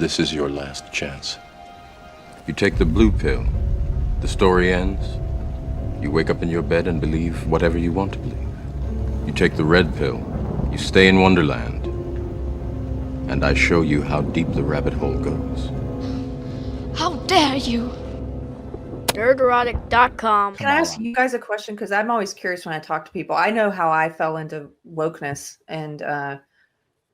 This is your last chance. You take the blue pill, the story ends. You wake up in your bed and believe whatever you want to believe. You take the red pill, you stay in Wonderland, and I show you how deep the rabbit hole goes. How dare you! Nerdrotic.com. Can I ask you guys a question? Because I'm always curious when I talk to people. I know how I fell into wokeness,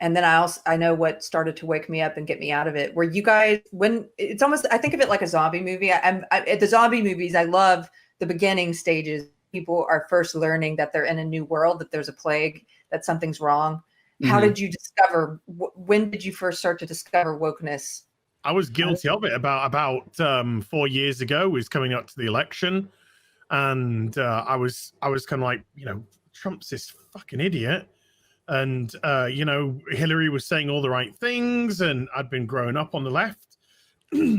and then I know what started to wake me up and get me out of it. Were you guys, when it's almost, I think of it like a zombie movie. The zombie movies, I love the beginning stages. People are first learning that they're in a new world, that there's a plague, that something's wrong. How did you discover? When did you first start to discover wokeness? I was guilty of it about 4 years ago. Was coming up to the election, and I was kind of like, Trump's this fucking idiot, and Hillary was saying all the right things, and I'd been growing up on the left,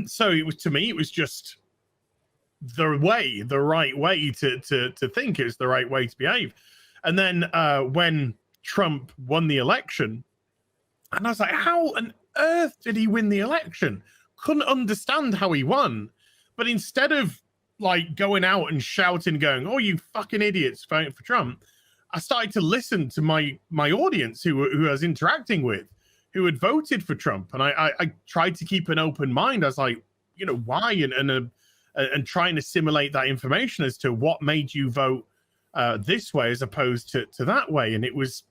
so it was just the right way to think. It was the right way to behave. And then when Trump won the election, and I was like, how on earth did he win the election? Couldn't understand how he won. But instead of like going out and shouting, going, "Oh, you fucking idiots voting for Trump," I started to listen to my audience who I was interacting with, who had voted for Trump, and I tried to keep an open mind. I was like, why, and trying to simulate that information as to what made you vote this way as opposed to that way. And it was,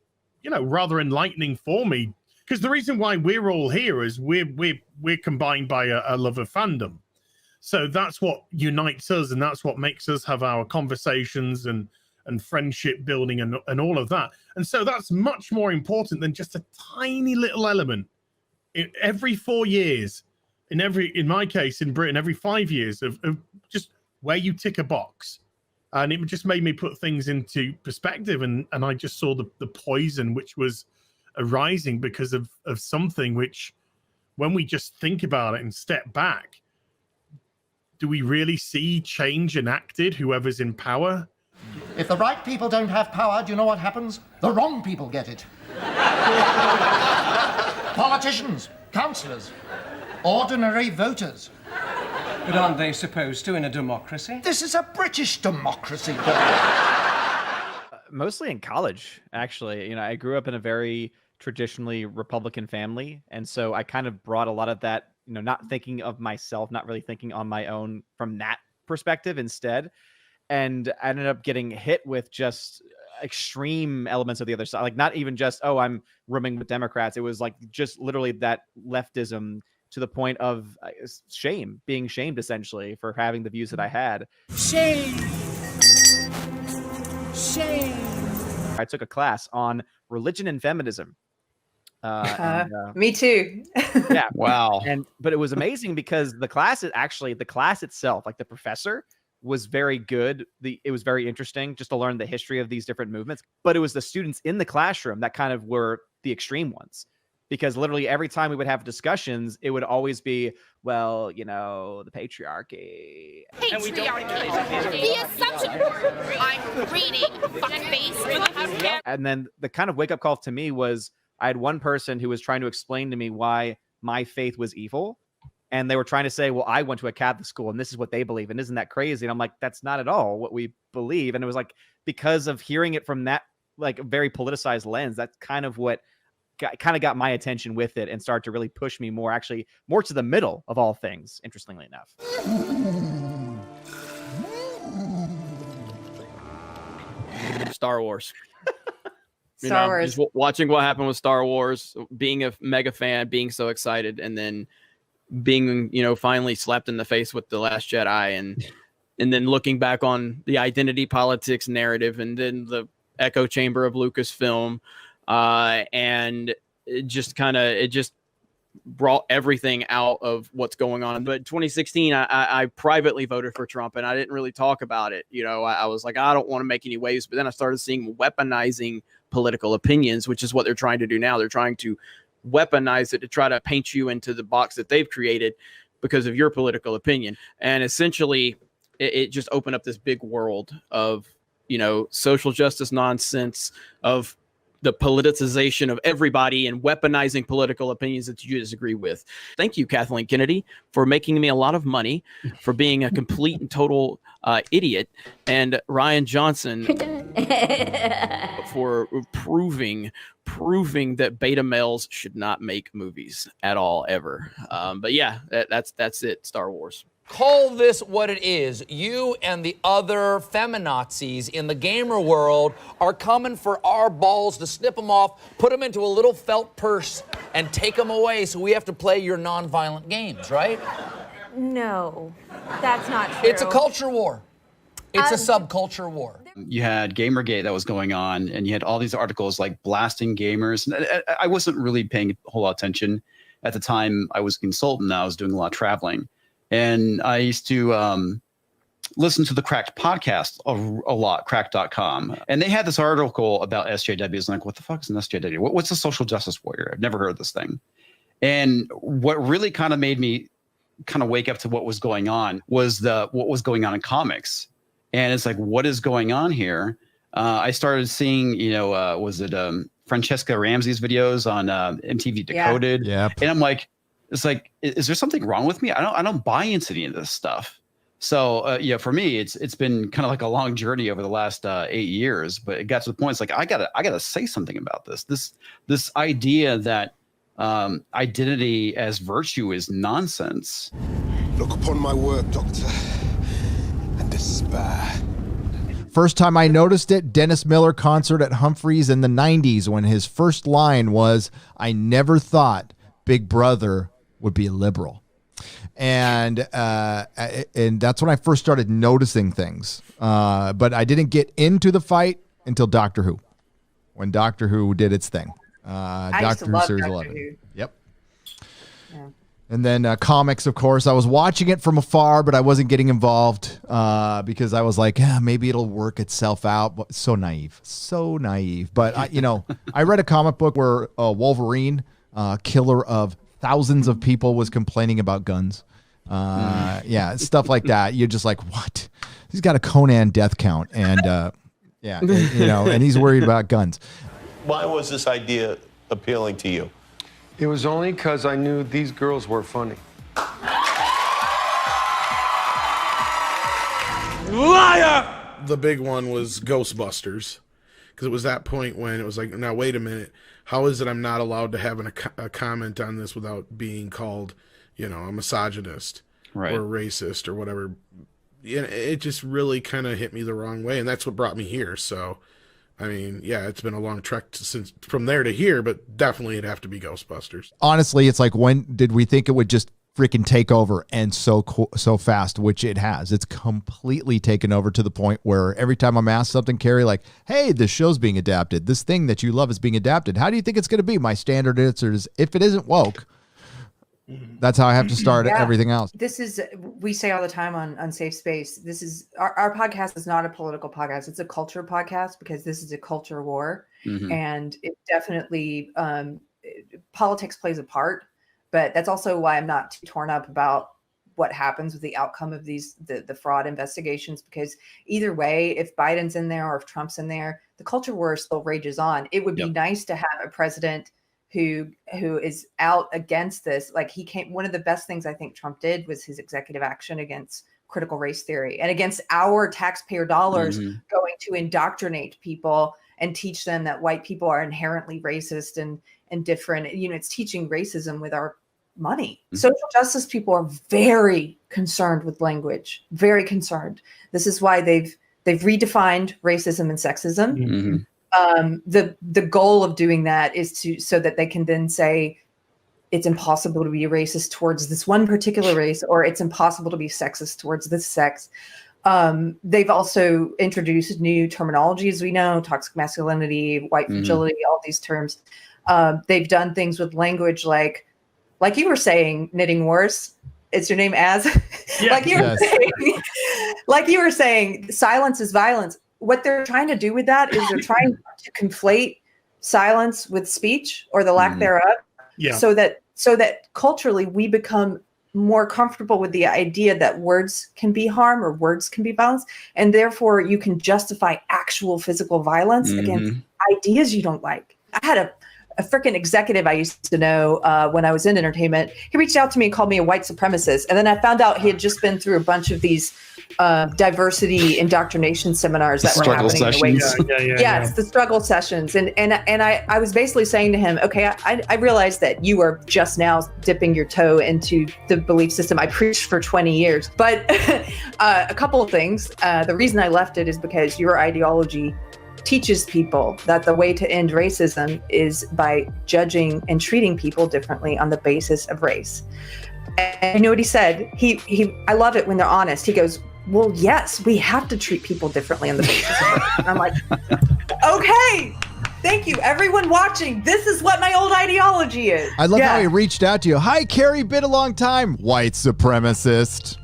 rather enlightening for me, because the reason why we're all here is we're combined by a love of fandom. So that's what unites us, and that's what makes us have our conversations and friendship building and all of that. And so that's much more important than just a tiny little element. Every 4 years, in my case in Britain, every 5 years of just where you tick a box. And it just made me put things into perspective, and I just saw the poison which was arising because of something which, when we just think about it and step back, do we really see change enacted, whoever's in power? If the right people don't have power, do you know what happens? The wrong people get it. Politicians, councillors, ordinary voters. But aren't they supposed to in a democracy? This is a British democracy. Mostly in college, actually. I grew up in a very traditionally Republican family, and so I kind of brought a lot of that, not thinking of myself, not really thinking on my own from that perspective instead. And I ended up getting hit with just extreme elements of the other side. Like, not even just, oh, I'm rooming with Democrats. It was like just literally that leftism to the point of being shamed essentially for having the views that I had. Shame. I took a class on religion and feminism. Me too. Yeah. Wow. But it was amazing because the class itself, like the professor, was very good. It was very interesting just to learn the history of these different movements. But it was the students in the classroom that kind of were the extreme ones. Because literally every time we would have discussions, it would always be, well, the patriarchy. The assumption. I'm reading fuckface. And then the kind of wake-up call to me was, I had one person who was trying to explain to me why my faith was evil. And they were trying to say, well, I went to a Catholic school and this is what they believe. And isn't that crazy? And I'm like, that's not at all what we believe. And it was like, because of hearing it from that like very politicized lens, that's kind of what got my attention with it and started to really push me more to the middle of all things, interestingly enough. Star Wars. Star Wars. Just watching what happened with Star Wars, being a mega fan, being so excited, and then being, finally slapped in the face with The Last Jedi, and then looking back on the identity politics narrative, and then the echo chamber of Lucasfilm, and it just brought everything out of what's going on. But 2016, I privately voted for Trump, and I didn't really talk about it. I was like, I don't want to make any waves. But then I started seeing weaponizing political opinions, which is what they're trying to do now. They're trying to weaponize it to try to paint you into the box that they've created because of your political opinion. And essentially, it just opened up this big world of, social justice nonsense, of the politicization of everybody and weaponizing political opinions that you disagree with. Thank you, Kathleen Kennedy, for making me a lot of money, for being a complete and total idiot, and Ryan Johnson for proving that beta males should not make movies at all, ever. But yeah, that's it, Star Wars. Call this what it is. You and the other feminazis in the gamer world are coming for our balls to snip them off, put them into a little felt purse, and take them away, so we have to play your non-violent games, right? No, that's not true. It's a culture war. It's a subculture war. You had Gamergate that was going on, and you had all these articles like blasting gamers. And I wasn't really paying a whole lot of attention at the time. I was a consultant. I was doing a lot of traveling. And I used to listen to the Cracked podcast a lot, cracked.com. And they had this article about SJWs. I'm like, what the fuck is an SJW? What's a social justice warrior? I've never heard of this thing. And what really kind of made me kind of wake up to what was going on was what was going on in comics. And it's like, what is going on here? I started seeing, was it Francesca Ramsey's videos on MTV Decoded? Yeah. And I'm like, it's like, is there something wrong with me? I don't buy into any of this stuff. So for me, it's been kind of like a long journey over the last 8 years. But it got to the point, it's like I gotta say something about this. This idea that identity as virtue is nonsense. Look upon my work, Doctor, and despair. First time I noticed it, Dennis Miller concert at Humphreys in the 90s, when his first line was, "I never thought Big Brother would be a liberal." And that's when I first started noticing things. But I didn't get into the fight until Doctor Who, when Doctor Who did its thing. Doctor Who Series 11. Yep. Yeah. And then comics, of course. I was watching it from afar, but I wasn't getting involved because I was like, maybe it'll work itself out. But so naive. But, I read a comic book where Wolverine, killer of thousands of people, was complaining about guns. Stuff like that. You're just like, what? He's got a Conan death count. And, and he's worried about guns. Why was this idea appealing to you? It was only because I knew these girls were funny. Liar! The big one was Ghostbusters, because it was that point when it was like, now wait a minute, how is it I'm not allowed to have a comment on this without being called, a misogynist or a racist or whatever? It just really kind of hit me the wrong way, and that's what brought me here. So, I mean, it's been a long trek since from there to here, but definitely it'd have to be Ghostbusters. Honestly, it's like, when did we think it would just freaking take over, and so fast, which it has. It's completely taken over to the point where every time I'm asked something, Keri, like, hey, this show's being adapted. This thing that you love is being adapted. How do you think it's going to be? My standard answer is, if it isn't woke, that's how I have to start everything else. This is, we say all the time on Safe Space, this is, our podcast is not a political podcast. It's a culture podcast, because this is a culture war. Mm-hmm. And it definitely, politics plays a part, but that's also why I'm not too torn up about what happens with the outcome of the fraud investigations, because either way, if Biden's in there or if Trump's in there, the culture war still rages on. It would be nice to have a president who is out against this. Like, one of the best things I think Trump did was his executive action against critical race theory and against our taxpayer dollars going to indoctrinate people and teach them that white people are inherently racist and different. It's teaching racism with our money. Mm-hmm. Social justice people are very concerned with language, very concerned. This is why they've redefined racism and sexism. Mm-hmm. The goal of doing that is so that they can then say it's impossible to be racist towards this one particular race, or it's impossible to be sexist towards this sex. They've also introduced new terminology, as we know, toxic masculinity, white fragility, all these terms. They've done things with language like you were saying, Knitting Wars. It's your name as like you were saying, silence is violence. What they're trying to do with that is they're trying to conflate silence with speech, or the lack thereof. Yeah. So that culturally we become more comfortable with the idea that words can be harm or words can be violence, and therefore you can justify actual physical violence against ideas you don't like. I had a freaking executive I used to know when I was in entertainment. He reached out to me and called me a white supremacist. And then I found out he had just been through a bunch of these diversity indoctrination seminars that were happening. Yes, the struggle sessions. And I was basically saying to him, okay, I realize that you are just now dipping your toe into the belief system I preached for 20 years. But a couple of things. The reason I left it is because your ideology teaches people that the way to end racism is by judging and treating people differently on the basis of race. And you know what he said? I love it when they're honest. He goes, well, yes, we have to treat people differently on the basis of race. And I'm like, okay, thank you. Everyone watching, this is what my old ideology is. I love how he reached out to you. Hi, Keri, been a long time. White supremacist.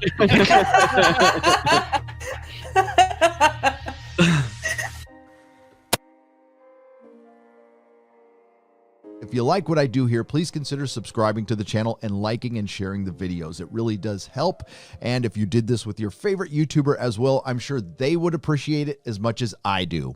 If you like what I do here, please consider subscribing to the channel and liking and sharing the videos. It really does help. And if you did this with your favorite YouTuber as well, I'm sure they would appreciate it as much as I do.